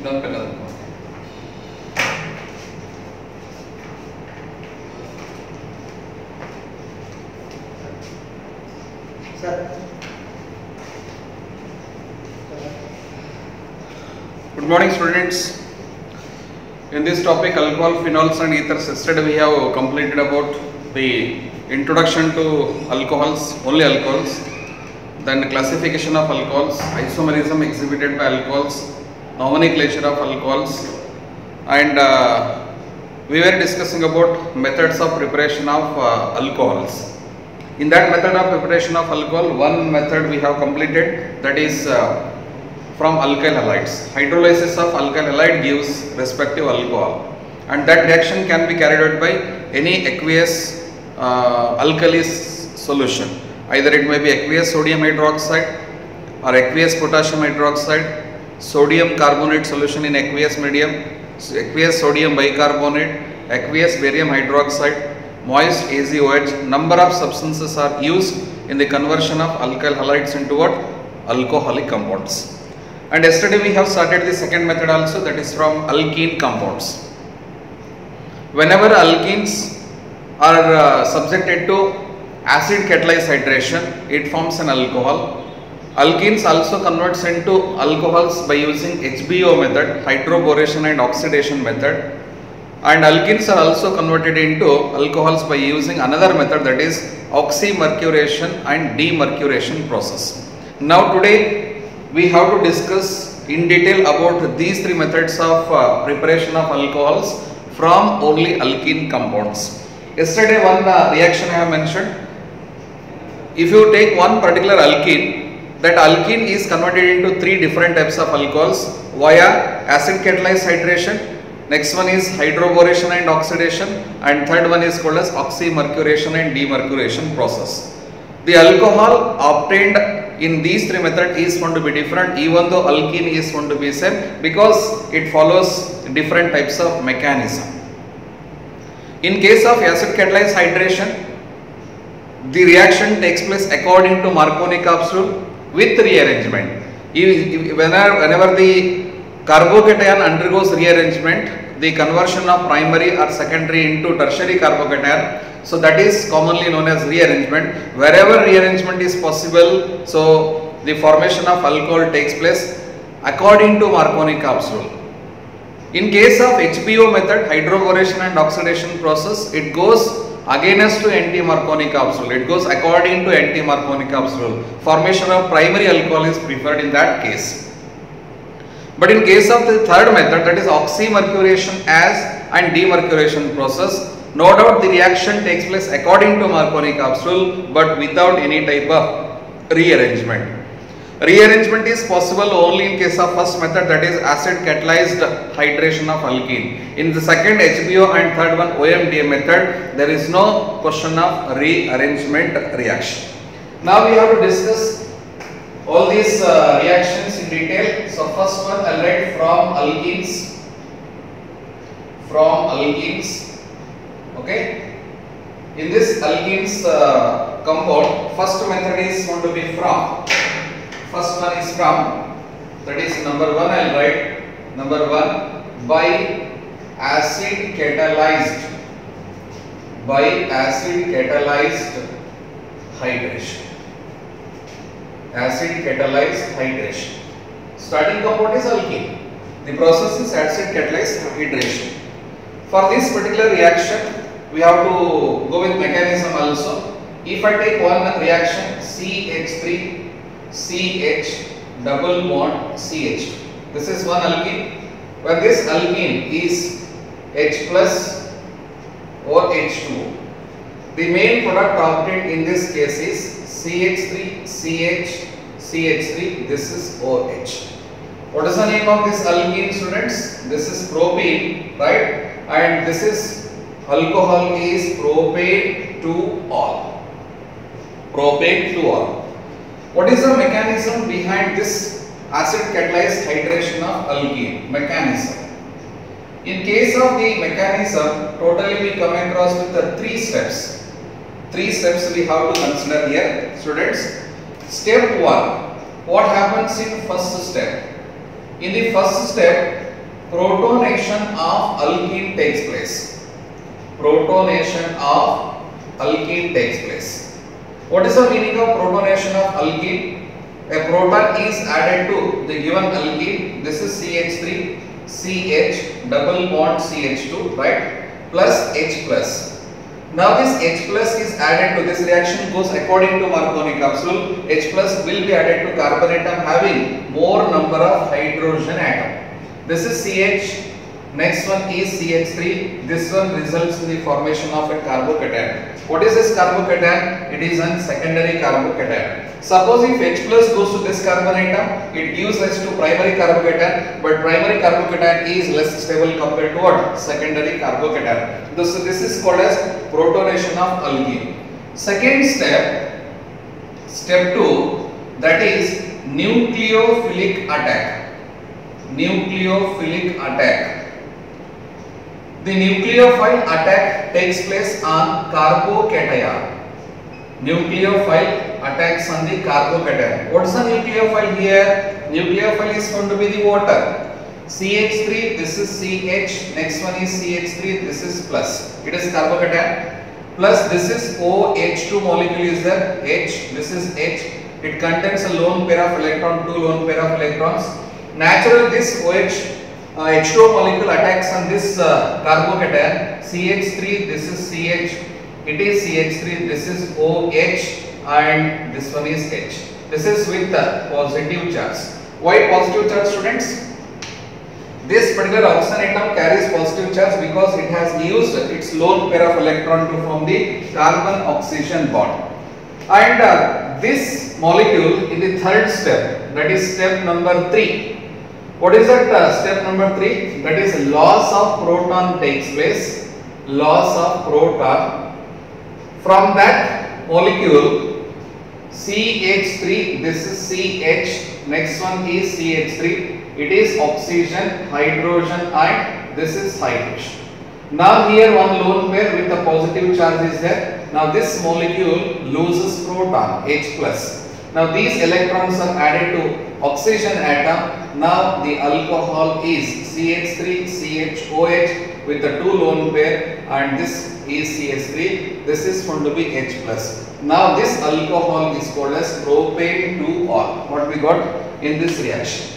ಇನ್ನೊಂದು ಪೆನ್ ಅದು sir. Good morning students. In this topic alcohol, phenols and ethers, yesterday we have completed about the introduction to alcohols, only alcohols, then classification of alcohols, isomerism exhibited by alcohols, nomenclature of alcohols, and we were discussing about methods of preparation of alcohols. In that method of preparation of alcohol, one method we have completed, that is from alkyl halides. Hydrolysis of alkyl halide gives respective alcohol, and that reaction can be carried out by any aqueous alkali solution. Either it may be aqueous sodium hydroxide or aqueous potassium hydroxide, sodium carbonate solution in aqueous medium, aqueous sodium bicarbonate, aqueous barium hydroxide, moist AgOH. Number of substances are used in the conversion of alkyl halides into what? Alcoholic compounds. And yesterday we have started the second method also, that is from alkene compounds. Whenever alkenes are subjected to acid catalyzed hydration, it forms an alcohol. Alkenes also converts into alcohols by using HBO method, hydroboration and oxidation method. And alkenes are also converted into alcohols by using another method, that is oxymercuration and demercuration process. Now today we have to discuss in detail about these three methods of preparation of alcohols from only alkene compounds. Yesterday one reaction I have mentioned. If you take one particular alkene, that alkene is converted into three different types of alcohols via acid catalyzed hydration. Next one is hydroboration and oxidation, and third one is called as oxymercuration and demercuration process. The alcohol obtained in these three methods is found to be different, even though alkene is found to be same, because it follows different types of mechanism. In case of acid catalyzed hydration, the reaction takes place according to Marconi capsule with rearrangement. Whenever the carbocation undergoes rearrangement, the conversion of primary or secondary into tertiary carbocation, so that is commonly known as rearrangement. Wherever rearrangement is possible, so the formation of alcohol takes place according to Marconi capsule. In case of HBO method, hydroboration and oxidation process, it goes against to anti-Marconi capsule. It goes according to anti-Marconi capsule. Formation of primary alcohol is preferred in that case. But in case of the third method, that is oxymercuration as and demercuration process, no doubt the reaction takes place according to Marconi capsule, but without any type of rearrangement. Rearrangement is possible only in case of first method, that is acid catalyzed hydration of alkene. In the second HBO and third one OMDA method, there is no question of rearrangement reaction. Now we have to discuss all these reactions in detail. So first one I'll write from alkenes. Okay. In this alkenes compound, first method is going to be from. First one is from. That is number one. I'll write number one by acid catalyzed hydration. Acid catalyzed hydration. Starting compound is alkene. The process is acid catalyzed hydration. For this particular reaction, we have to go with mechanism also. If I take one reaction CH3 CH double bond CH, this is one alkene. When this alkene is H plus or H2, the main product obtained in this case is CH3 CH CH3. This is OH. What is the name of this alkene, students? This is propene, right? And this is alcohol is propane to all. What is the mechanism behind this acid catalyzed hydration of alkene? Mechanism. In case of the mechanism, totally we come across with the three steps. Three steps we have to consider here, students. Step 1. What happens in first step? In the first step, protonation of alkene takes place. Protonation of alkene takes place. What is the meaning of protonation of alkene? A proton is added to the given alkene. This is CH3, CH, double bond CH2, right? Plus H plus. Now this H plus is added to this reaction goes according to Marconi capsule. H plus will be added to carbon atom having more number of hydrogen atom. This is CH. Next one is CH3. This one results in the formation of a carbocation. What is this carbocation? It is a secondary carbocation. Suppose if H plus goes to this carbon atom, it gives rise to primary carbocation, but primary carbocation is less stable compared to what? Secondary carbocation. So this is called as protonation of alkene. Second step, step 2, that is nucleophilic attack. Nucleophilic attack. The nucleophile attack takes place on carbocation. Nucleophile attacks on the carbocation. What is the nucleophile here? Nucleophile is going to be the water. CH3, this is CH, next one is CH3, this is plus. It is carbocation. Plus this is OH2 molecule is there, H, this is H. It contains a lone pair of electron, 2 lone pair of electrons. Naturally this H2O molecule attacks on this carbocation. CH3, this is CH, it is CH3, this is OH, and this one is H. This is with the positive charge. Why positive charge, students? This particular oxygen atom carries positive charge because it has used its lone pair of electron to form the carbon oxygen bond. And this molecule in the third step, that is step number 3. What is that step number 3? That is loss of proton takes place. Loss of proton. From that molecule CH3, this is CH, next one is CH3, it is oxygen, hydrogen, and this is hydrogen. Now here one lone pair with a positive charge is there. Now this molecule loses proton, H plus. Now these electrons are added to oxygen atom. Now the alcohol is CH3, CHOH with the 2 lone pair, and this is CH3. This is going to be H plus. Now this alcohol is called as propane 2-ol. What we got in this reaction.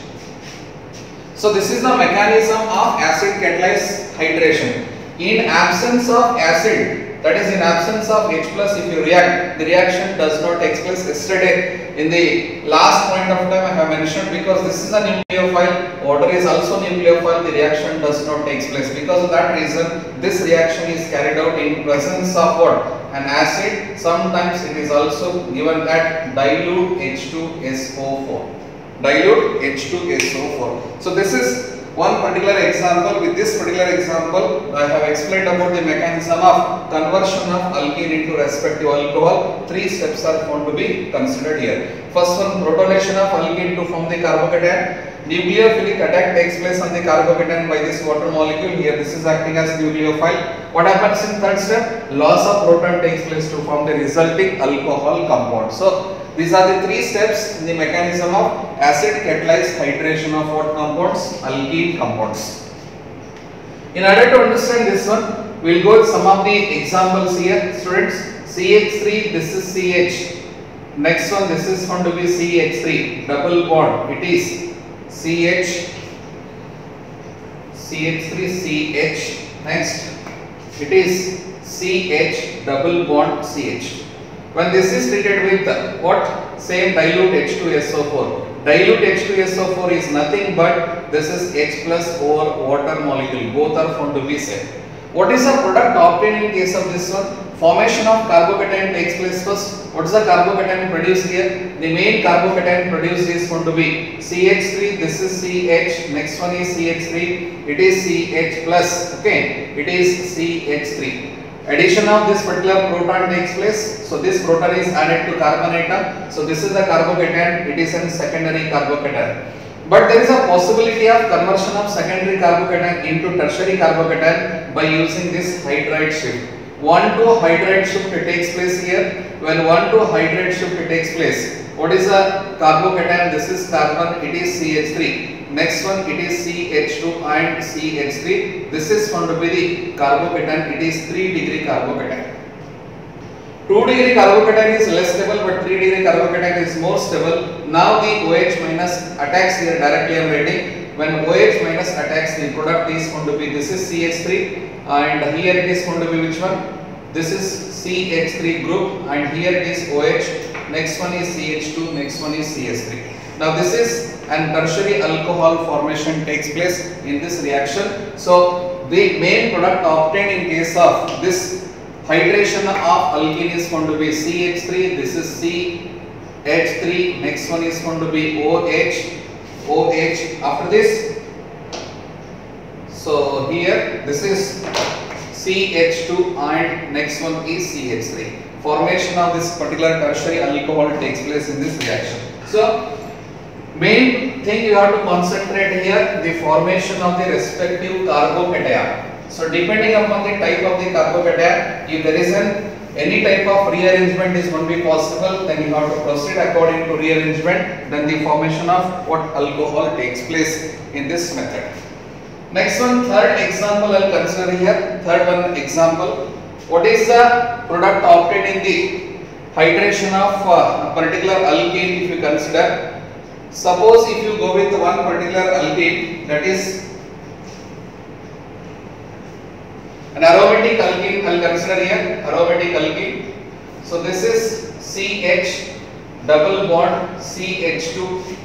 So this is the mechanism of acid catalyzed hydration. In absence of acid, that is in absence of H plus, if you react, the reaction does not take place. Yesterday in the last point of time I have mentioned, because this is a nucleophile, water is also nucleophile, the reaction does not take place. Because of that reason, this reaction is carried out in presence of what? An acid. Sometimes it is also given that dilute H2SO4. Dilute H2SO4. So this is one particular example. With this particular example, I have explained about the mechanism of conversion of alkene into respective alcohol. 3 steps are found to be considered here. First one, protonation of alkene to form the carbocation. Nucleophilic attack takes place on the carbocation by this water molecule. Here this is acting as nucleophile. What happens in third step? Loss of proton takes place to form the resulting alcohol compound. So these are the 3 steps in the mechanism of acid catalyzed hydration of what compounds? Alkene compounds. In order to understand this one, we will go with some of the examples here. Students, CH3, this is CH. Next one, this is going to be CH3, double bond. It is CH, CH3, CH. Next, it is CH, double bond CH. When this is treated with what? Same dilute H2SO4. Dilute H2SO4 is nothing but this is H plus over water molecule. Both are found to be same. What is the product obtained in case of this one? Formation of carbocation takes place first. What is the carbocation produced here? The main carbocation produced is going to be CH3. This is CH. Next one is CH3. It is CH plus. Okay. It is CH3. Addition of this particular proton takes place. So this proton is added to carbon atom. So this is the carbocation. It is a secondary carbocation. But there is a possibility of conversion of secondary carbocation into tertiary carbocation by using this hydride shift. 1,2 hydride shift takes place here. When 1,2 hydride shift takes place, what is the carbocation? This is carbon. It is CH3. Next one, it is CH2 and CH3. This is found to be the carbocation. It is 3-degree carbocation. 2-degree carbocation is less stable, but 3-degree carbocation is more stable. Now the OH minus attacks here directly. I am writing. When OH minus attacks, the product is found to be, this is CH3, and here it is found to be which one? This is CH3 group, and here it is OH. Next one is CH2. Next one is CH3. Now this is an tertiary alcohol formation takes place in this reaction. So the main product obtained in case of this hydration of alkene is going to be CH3. This is CH3. Next one is going to be OH. After this, so here this is CH2 and next one is CH3. Formation of this particular tertiary alcohol takes place in this reaction. So main thing you have to concentrate here, the formation of the respective carbocation. So depending upon the type of the carbocation, if there is any type of rearrangement is going to be possible, then you have to proceed according to rearrangement. Then the formation of what alcohol takes place in this method. Next one, third example I will consider here. Third one example. What is the product obtained in the hydration of a particular alkene? If you consider, suppose if you go with one particular alkene, that is an aromatic alkene, I will consider here aromatic alkene. So this is CH double bond CH2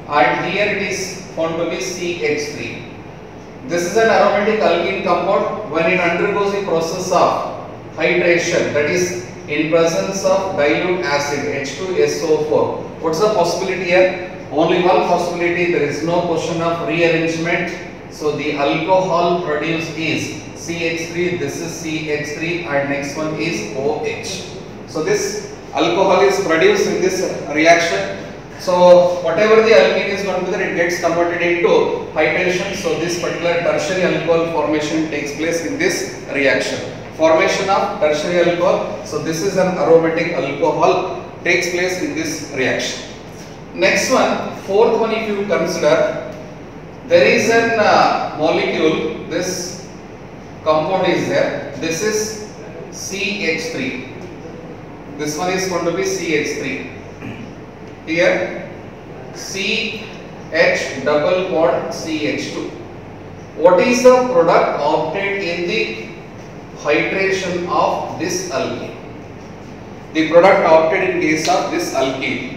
and here it is found to be CH3. This is an aromatic alkene compound. When it undergoes the process of hydration, that is in presence of dilute acid H2SO4, what's the possibility here? Only one possibility, there is no question of rearrangement. So the alcohol produced is CH3, this is CH3 and next one is OH. So this alcohol is produced in this reaction. So whatever the alkene is going to be there, it gets converted into hydration. So this particular tertiary alcohol formation takes place in this reaction. Formation of tertiary alcohol. So this is an aromatic alcohol takes place in this reaction. Next one, fourth one, if you consider, there is an molecule, this compound is there, this is CH3, this one is going to be CH3, here CH double bond CH2. What is the product obtained in the hydration of this alkene? The product obtained in case of this alkene.